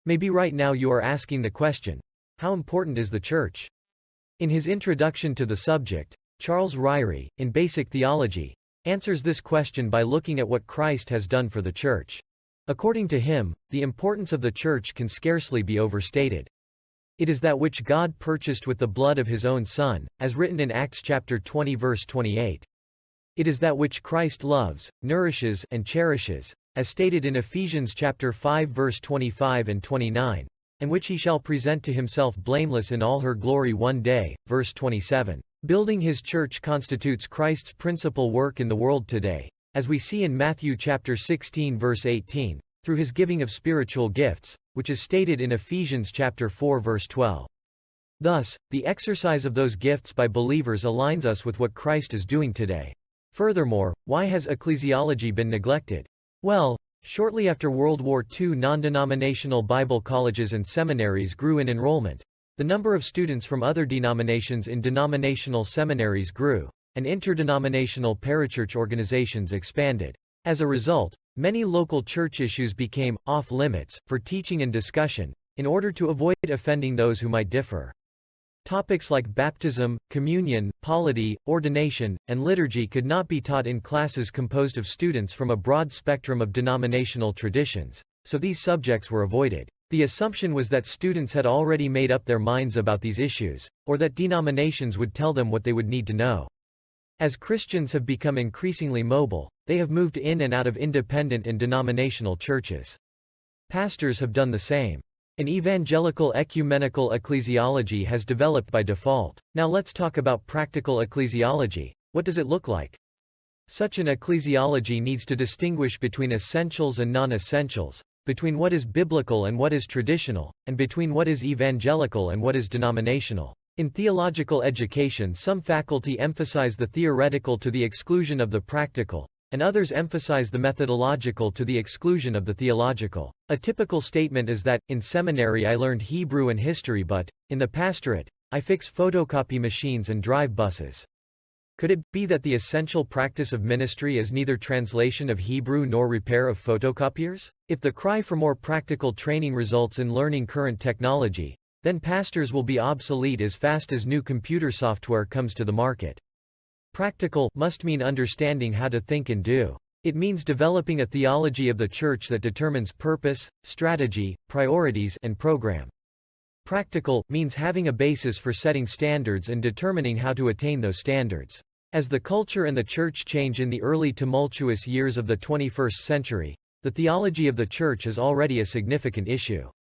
Maybe right now you are asking the question, how important is the church? In his introduction to the subject, Charles Ryrie, in Basic Theology, answers this question by looking at what Christ has done for the church. According to him, the importance of the church can scarcely be overstated. It is that which God purchased with the blood of his own Son, as written in Acts chapter 20 verse 28. It is that which Christ loves, nourishes, and cherishes, as stated in Ephesians chapter 5 verse 25 and 29, and which he shall present to himself blameless in all her glory one day, verse 27. Building his church constitutes Christ's principal work in the world today, as we see in Matthew chapter 16 verse 18, through his giving of spiritual gifts, which is stated in Ephesians chapter 4 verse 12. Thus, the exercise of those gifts by believers aligns us with what Christ is doing today. Furthermore, why has ecclesiology been neglected? Well, shortly after World War II, non-denominational Bible colleges and seminaries grew in enrollment. The number of students from other denominations in denominational seminaries grew, and interdenominational parachurch organizations expanded. As a result, many local church issues became off-limits for teaching and discussion, in order to avoid offending those who might differ. Topics like baptism, communion, polity, ordination, and liturgy could not be taught in classes composed of students from a broad spectrum of denominational traditions, so these subjects were avoided. The assumption was that students had already made up their minds about these issues, or that denominations would tell them what they would need to know. As Christians have become increasingly mobile, they have moved in and out of independent and denominational churches. Pastors have done the same. An evangelical ecumenical ecclesiology has developed by default. Now let's talk about practical ecclesiology. What does it look like? Such an ecclesiology needs to distinguish between essentials and non-essentials, between what is biblical and what is traditional, and between what is evangelical and what is denominational. In theological education, some faculty emphasize the theoretical to the exclusion of the practical, and others emphasize the methodological to the exclusion of the theological. A typical statement is that, in seminary I learned Hebrew and history, but, in the pastorate, I fix photocopy machines and drive buses. Could it be that the essential practice of ministry is neither translation of Hebrew nor repair of photocopiers? If the cry for more practical training results in learning current technology, then pastors will be obsolete as fast as new computer software comes to the market. Practical must mean understanding how to think and do. It means developing a theology of the church that determines purpose, strategy, priorities, and program. Practical means having a basis for setting standards and determining how to attain those standards. As the culture and the church change in the early tumultuous years of the 21st century, the theology of the church is already a significant issue.